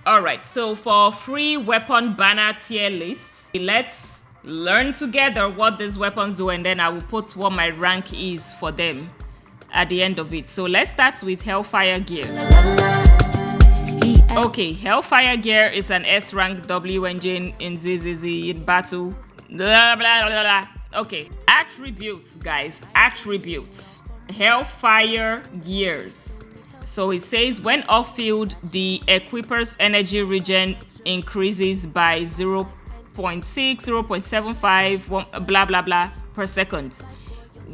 Alright, so for free weapon banner tier lists, let's learn together what these weapons do, and then I will put what my rank is for them at the end of it. So let's start with Hellfire Gear. Okay, Hellfire Gear is an S rank W engine in ZZZ in battle. Blah, blah, blah, blah. Okay, attributes, guys, attributes. Hellfire Gears. So it says when off field, the equiper's energy regen increases by 0.6, 0.75, blah blah blah per second.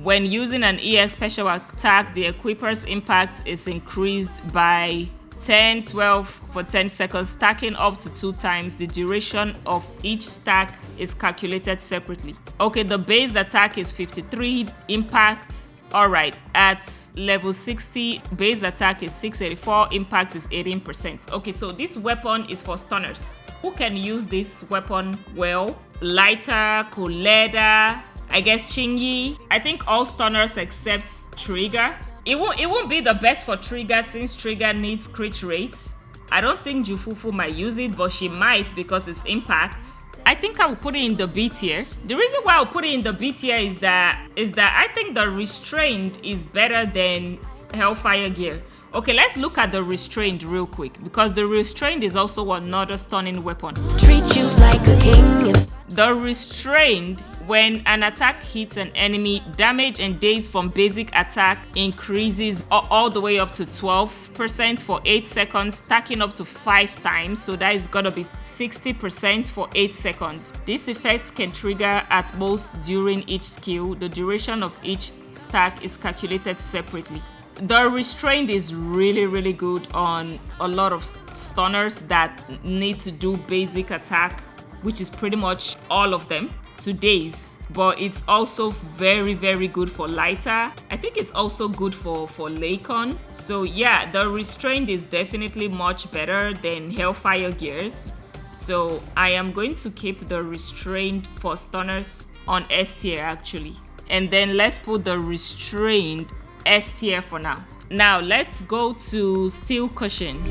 When using an EX special attack, the equiper's impact is increased by 10, 12 for 10 seconds, stacking up to 2 times. The duration of each stack is calculated separately. Okay, the base attack is 53, impact. Alright, at level 60, base attack is 684, impact is 18%. Okay, so this weapon is for stunners. Who can use this weapon well? Lighter, Koleda, I guess Chingy. I think all stunners except Trigger. It won't be the best for Trigger since Trigger needs crit rates. I don't think Jufufu might use it, but she might because it's impact. I think I will put it in the B tier. The reason why I'll put it in the B tier is that I think the Restrained is better than Hellfire Gear. Okay, let's look at the Restrained real quick because the Restrained is also another stunning weapon. Treat you like a king. The Restrained, when an attack hits an enemy, damage and days from basic attack increases all the way up to 12% for 8 seconds, stacking up to 5 times. So that is gonna be 60% for 8 seconds. This effect can trigger at most during each skill. The duration of each stack is calculated separately. The Restrained is really good on a lot of stunners that need to do basic attack, which is pretty much all of them to days, but it's also very good for lighter. I think it's also good for Lakon. So yeah, the Restrained is definitely much better than Hellfire Gears. So I am going to keep the Restrained for stunners on S tier actually, and then let's put the Restrained S tier for now. Now let's go to Steel Cushion.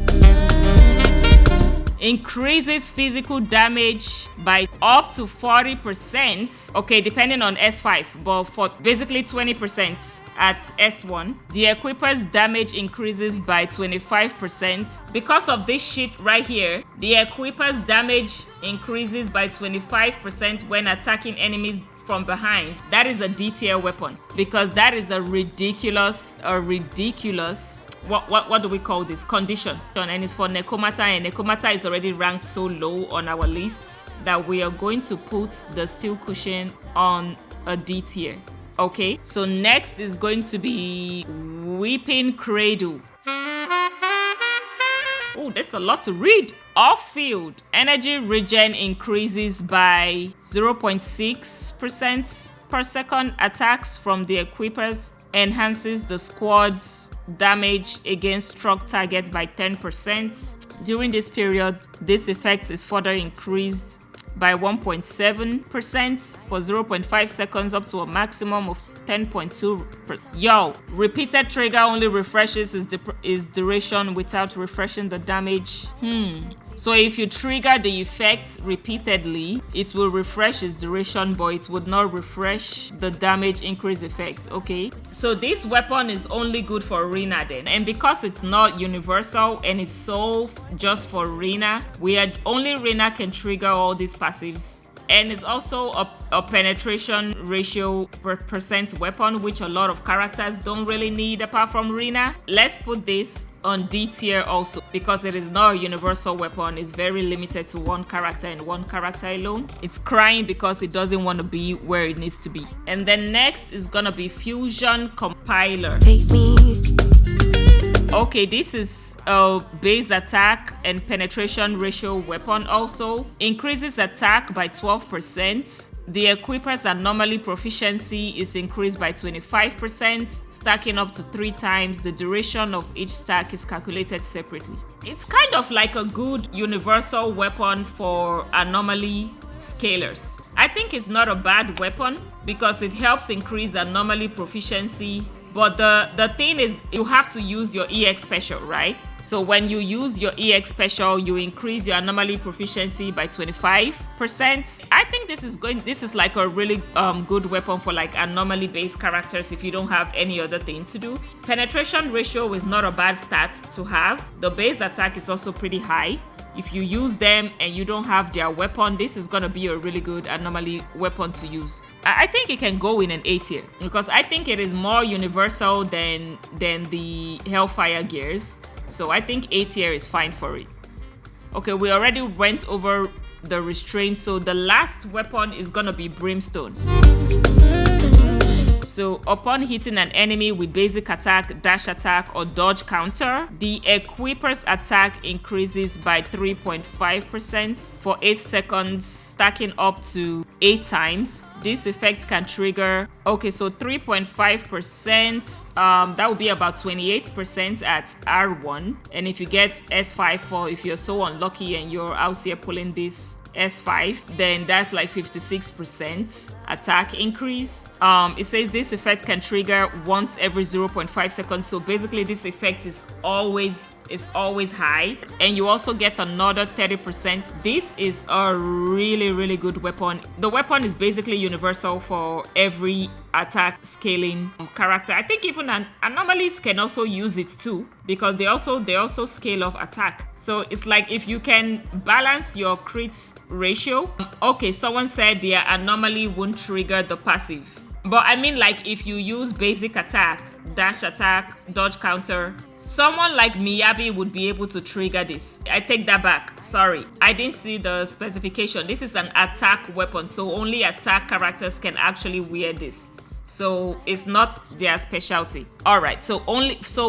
Increases physical damage by up to 40%. Okay, depending on S5, but for basically 20% at S1. The equiper's damage increases by 25%. Because of this shit right here, the equiper's damage increases by 25% when attacking enemies from behind. That is a D tier weapon because that is a ridiculous what do we call this condition, and it's for Nekomata, and Nekomata is already ranked so low on our list that we are going to put the Steel Cushion on a D tier. Okay, so next is going to be Weeping Cradle. Oh, that's a lot to read. Off-field, energy regen increases by 0.6% per second. Attacks from the equippers enhances the squad's damage against struck target by 10%. During this period, this effect is further increased by 1.7% for 0.5 seconds up to a maximum of 10.2. Yo, repeated trigger only refreshes its duration without refreshing the damage. So if you trigger the effect repeatedly, it will refresh its duration, but it would not refresh the damage increase effect. Okay, so this weapon is only good for Arena then, and because it's not universal and it's so just for Arena, only Arena can trigger all these passives. And it's also a penetration ratio per percent weapon, which a lot of characters don't really need apart from Rina. Let's put this on D tier also because it is not a universal weapon. It's very limited to one character and one character alone. It's crying because it doesn't want to be where it needs to be. And then next is gonna be Fusion Compiler. Take me. Okay, this is a base attack and penetration ratio weapon also. Increases attack by 12%. The equiper's anomaly proficiency is increased by 25%, stacking up to 3 times. The duration of each stack is calculated separately. It's kind of like a good universal weapon for anomaly scalers. I think it's not a bad weapon because it helps increase anomaly proficiency But the thing is, you have to use your EX special, right? So when you use your EX special, you increase your anomaly proficiency by 25%. I think this is like a really good weapon for like anomaly based characters if you don't have any other thing to do. Penetration ratio is not a bad stat to have. The base attack is also pretty high. If you use them and you don't have their weapon, this is gonna be a really good anomaly weapon to use. I think it can go in an A tier because I think it is more universal than the Hellfire Gears. So I think A tier is fine for it. Okay, we already went over the Restrained, so the last weapon is gonna be Brimstone. So upon hitting an enemy with basic attack, dash attack, or dodge counter, the equiper's attack increases by 3.5% for 8 seconds, stacking up to 8 times. This effect can trigger, okay, so 3.5%, that would be about 28% at R1. And if you get S5 for, if you're so unlucky and you're out here pulling this S5, then that's like 56% attack increase. It says this effect can trigger once every 0.5 seconds. So basically this effect is always high, and you also get another 30%. This is a really good weapon. The weapon is basically universal for every attack scaling character. I think even anomalies can also use it too, because they also scale off attack. So it's like if you can balance your crits ratio. Okay, someone said their anomaly won't trigger the passive, but I mean, like, if you use basic attack, dash attack, dodge counter, someone like Miyabi would be able to trigger this. I take that back. Sorry, I didn't see the specification. This is an attack weapon, so only attack characters can actually wear this. So it's not their specialty. All right, so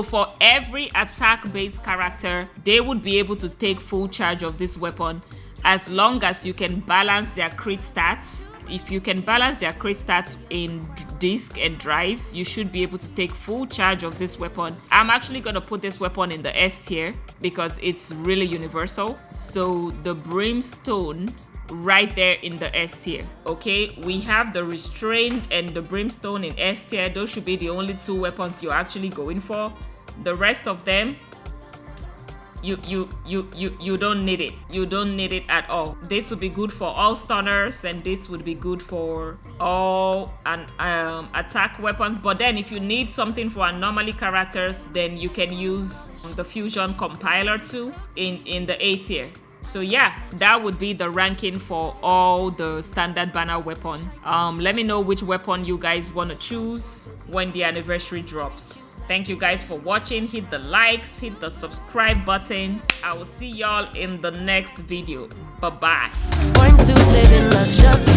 for every attack based character, they would be able to take full charge of this weapon as long as you can balance their crit stats. If you can balance their crit stats in disc and drives, you should be able to take full charge of this weapon. I'm actually going to put this weapon in the S tier because it's really universal. So the Brimstone right there in the S tier. Okay, we have the Restrained and the Brimstone in S tier. Those should be the only 2 weapons you're actually going for. The rest of them, you don't need it. You don't need it at all. This would be good for all stunners, and this would be good for all attack weapons. But then if you need something for anomaly characters, then you can use the fusion compiler too in the A tier. So yeah, that would be the ranking for all the standard banner weapon. Let me know which weapon you guys want to choose when the anniversary drops. Thank you guys for watching. Hit the likes, hit the subscribe button. I will see y'all in the next video. Bye bye. Born to live in luxury.